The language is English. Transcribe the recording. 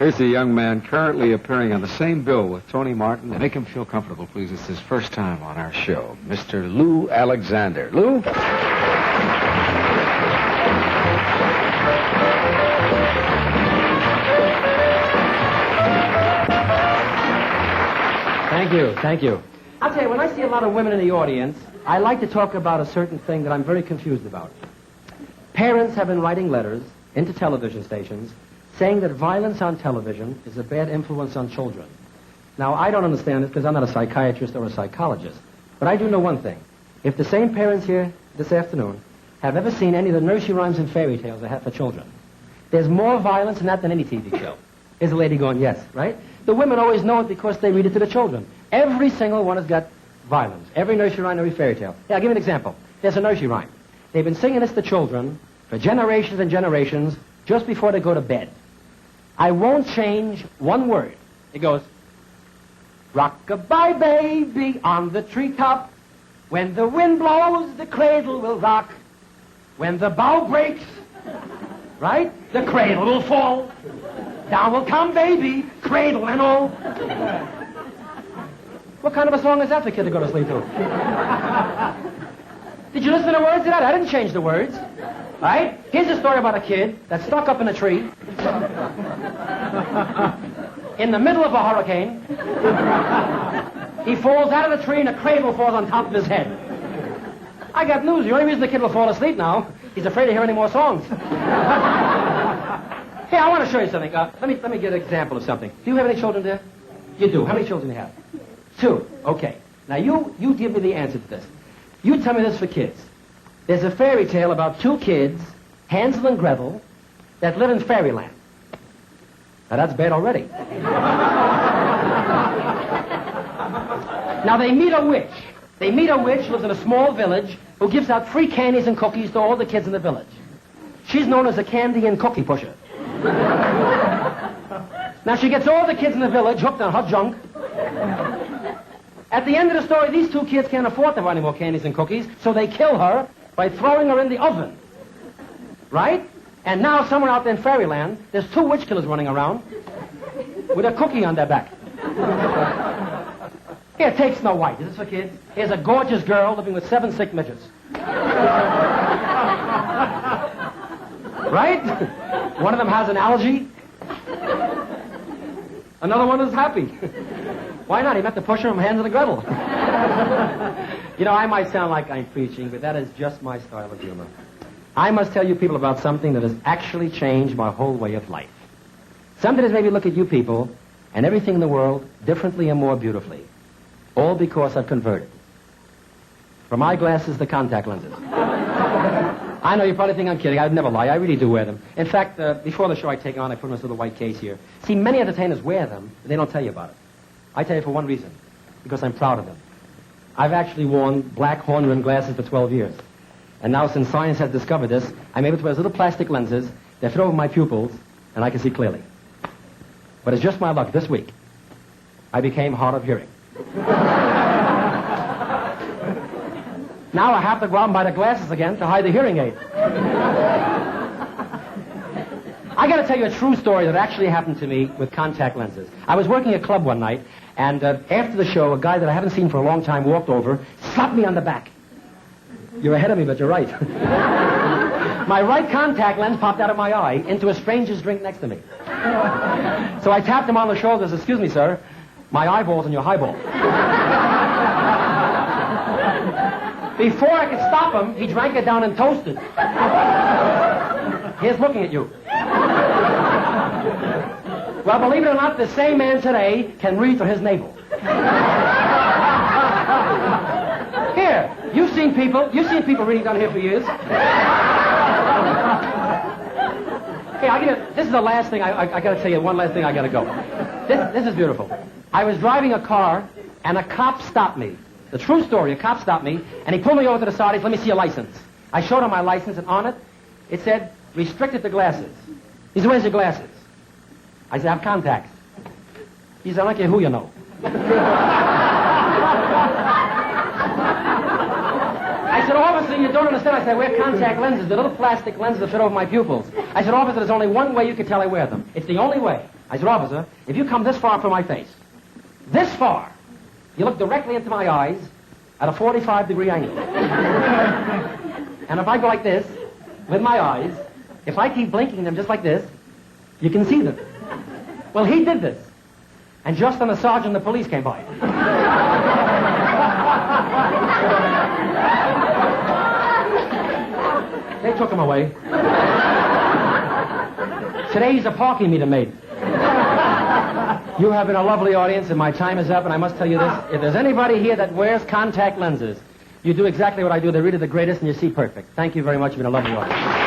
Here's a young man currently appearing on the same bill with Tony Martin. Make him feel comfortable, please. It's his first time on our show. Mr. Lou Alexander. Lou? Thank you. I'll tell you, when I see a lot of women in the audience, I like to talk about a certain thing that I'm very confused about. Parents have been writing letters into television stations saying that violence on television is a bad influence on children. Now, I don't understand it because I'm not a psychiatrist or a psychologist, but I do know one thing. If the same parents here this afternoon have ever seen any of the nursery rhymes and fairy tales I have for children, there's more violence in that than any TV show. Here's a lady going, yes, right? The women always know it because they read it to the children. Every single one has got violence. Every nursery rhyme, every fairy tale. Yeah, I'll give you an example. There's a nursery rhyme. They've been singing this to children for generations and generations just before they go to bed. I won't change one word. It goes, rock-a-bye baby on the treetop. When the wind blows, the cradle will rock. When the bough breaks, right, the cradle will fall. Down will come baby, cradle and all. What kind of a song is that for a kid to go to sleep to? Did you listen to the words to that? I didn't change the words. Right? Here's a story about a kid that's stuck up in a tree in the middle of a hurricane. He falls out of the tree and a cradle falls on top of his head. I got news. The only reason the kid will fall asleep now, he's afraid to hear any more songs. Hey, I want to show you something. Let me get an example of something. Do you have any children there? You do. How many children do you have? 2. Okay. Now, you give me the answer to this. You tell me this for kids. There's a fairy tale about 2 kids, Hansel and Gretel, that live in fairyland. Now, that's bad already. Now, they meet a witch. They meet a witch who lives in a small village who gives out free candies and cookies to all the kids in the village. She's known as a candy and cookie pusher. Now, she gets all the kids in the village hooked on her junk. At the end of the story, these 2 kids can't afford to buy any more candies and cookies, so they kill her by throwing her in the oven. Right? And now, somewhere out there in fairyland, there's 2 witch killers running around with a cookie on their back. Here, take Snow White. Is this for kids? Here's a gorgeous girl living with 7 sick midgets. Right? One of them has an allergy. Another one is happy. Why not? He met the pusher from Hansel and Gretel. You know, I might sound like I'm preaching, but that is just my style of humor. I must tell you people about something that has actually changed my whole way of life. Something that's made me look at you people and everything in the world differently and more beautifully. All because I've converted. From eyeglasses to contact lenses. I know you probably think I'm kidding. I'd never lie. I really do wear them. In fact, before the show I take on, I put them in this little white case here. See, many entertainers wear them, but they don't tell you about it. I tell you for one reason. Because I'm proud of them. I've actually worn black horn-rimmed glasses for 12 years. And now, since science has discovered this, I'm able to wear little plastic lenses that fit over my pupils, and I can see clearly. But it's just my luck. This week, I became hard of hearing. Now I have to go out and buy the glasses again to hide the hearing aid. I got to tell you a true story that actually happened to me with contact lenses. I was working at a club one night, and after the show, a guy that I haven't seen for a long time walked over, slapped me on the back. You're ahead of me, but you're right. My right contact lens popped out of my eye into a stranger's drink next to me. So I tapped him on the shoulder and said, "Excuse me, sir, my eyeball's in your highball." Before I could stop him, he drank it down and toasted. Here's looking at you. Well, believe it or not, the same man today can read for his navel. Here, you've seen people reading down here for years. Hey, this is the last thing, I got to tell you one last thing, I got to go. This is beautiful. I was driving a car, and a cop stopped me. The true story, a cop stopped me, and he pulled me over to the side. He said, "Let me see your license." I showed him my license, and on it, it said, "Restricted to glasses." He said, "Where's your glasses?" I said, "I have contacts." He said, "I don't care who you know." I said, "Officer, you don't understand." I said, "I wear contact lenses, the little plastic lenses that fit over my pupils." I said, "Officer, there's only one way you can tell I wear them. It's the only way." I said, officer, if you come this far from my face, this far, you look directly into my eyes at a 45-degree angle. And if I go like this, with my eyes, if I keep blinking them just like this, you can see them. Well, he did this. And just then the sergeant of the police came by. They took him away. Today's a parking meter mate. You have been a lovely audience, and my time is up, and I must tell you this. If there's anybody here that wears contact lenses, you do exactly what I do. They're really the greatest, and you see perfect. Thank you very much. You've been a lovely audience.